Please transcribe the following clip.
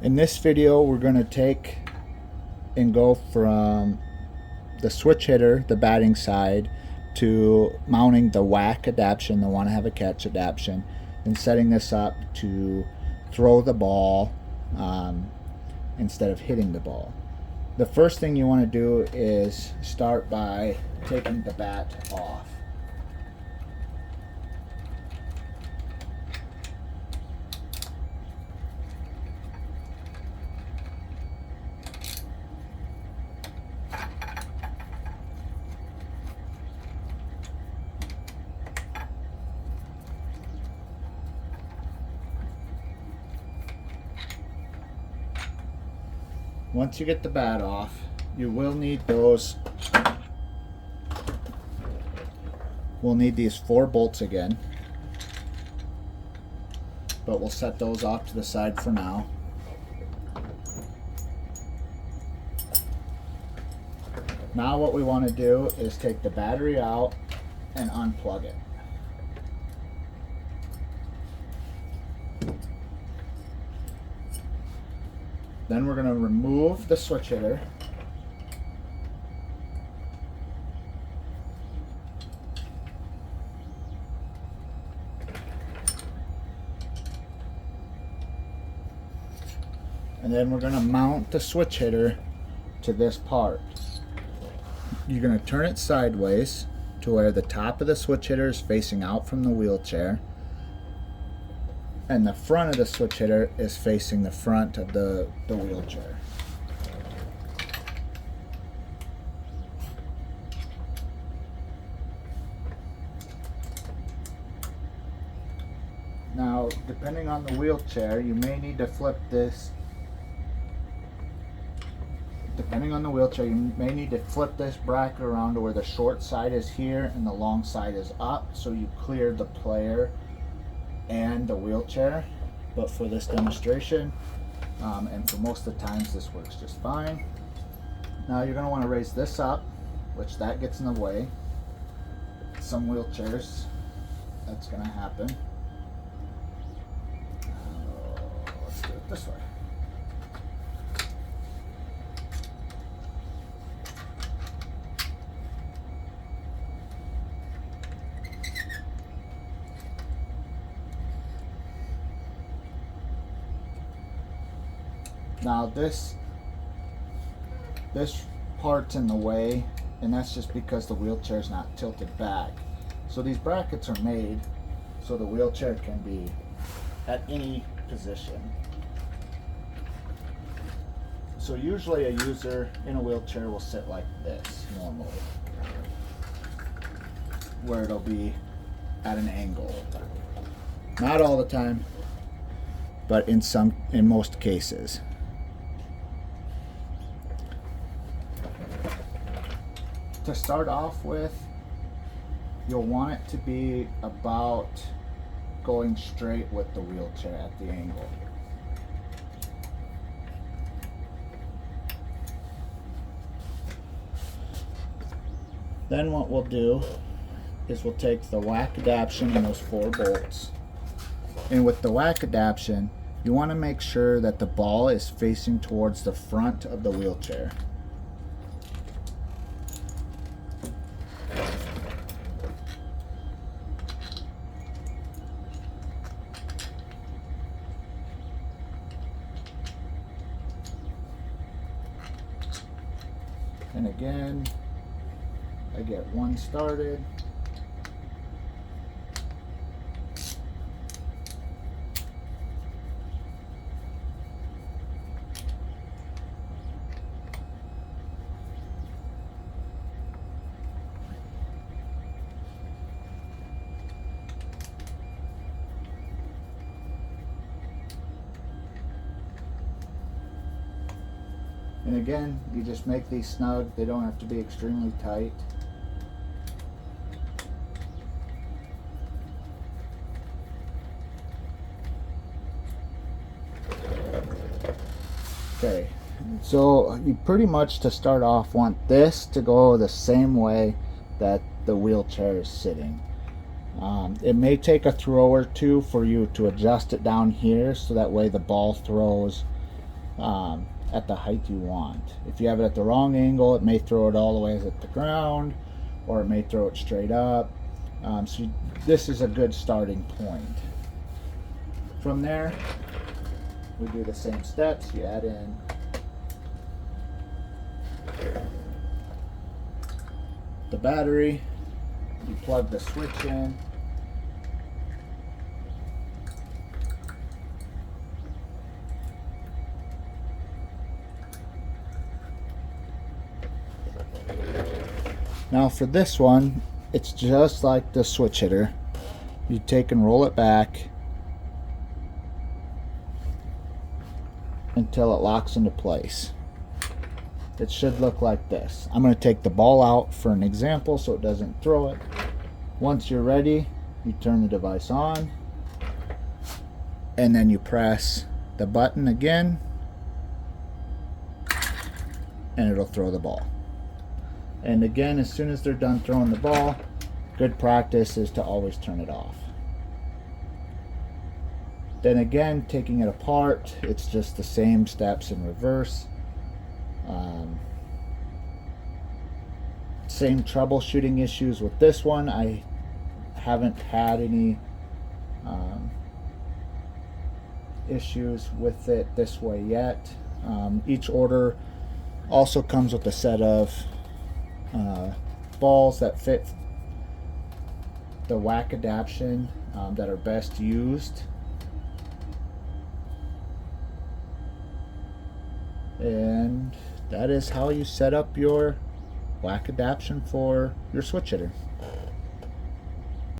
In this video, we're going to take and go from the switch hitter, the batting side, to mounting the WHAC adaptation, the want to have a catch adaptation, and setting this up to throw the ball instead of hitting the ball. The first thing you want to do is start by taking the bat off. Once you get the bat off, you will need those. We'll need these 4 bolts again, but we'll set those off to the side for now. Now what we want to do is take the battery out and unplug it. Then we're going to remove the switch hitter. And then we're going to mount the switch hitter to this part. You're going to turn it sideways to where the top of the switch hitter is facing out from the wheelchair, and the front of the switch hitter is facing the front of the wheelchair. Now, depending on the wheelchair, you may need to flip this. Depending on the wheelchair, you may need to flip this bracket around to where the short side is here and the long side is up, so you clear the player and the wheelchair. But for this demonstration, and for most of the times, this works just fine. Now you're going to want to raise this up, which that gets in the way. Some wheelchairs, that's going to happen. Let's do it this way. Now this part's in the way, and that's just because the wheelchair is not tilted back. So these brackets are made so the wheelchair can be at any position. So usually a user in a wheelchair will sit like this normally, where it'll be at an angle. Not all the time, but in most cases. To start off with, you'll want it to be about going straight with the wheelchair at the angle. Then what we'll do is we'll take the WHAC adaptation and those 4 bolts. And with the WHAC adaptation, you want to make sure that the ball is facing towards the front of the wheelchair. And again, I get one started. And again, you just make these snug. They don't have to be extremely tight. Okay, so you pretty much, to start off, want this to go the same way that the wheelchair is sitting. It may take a throw or two for you to adjust it down here, so that way the ball throws at the height you want. If you have it at the wrong angle, it may throw it all the way at the ground, or it may throw it straight up. This is a good starting point. From there, we do the same steps. You add in the battery, you plug the switch in, now for this one, it's just like the switch hitter. You take and roll it back until it locks into place. It should look like this. I'm going to take the ball out for an example so it doesn't throw it. Once you're ready, you turn the device on, and then you press the button again, and it'll throw the ball. And again, as soon as they're done throwing the ball, good practice is to always turn it off. Then again, taking it apart, it's just the same steps in reverse. Same troubleshooting issues with this one. I haven't had any issues with it this way yet. Each order also comes with a set of balls that fit the WHAC adaptation that are best used. And that is how you set up your WHAC adaptation for your switch hitter.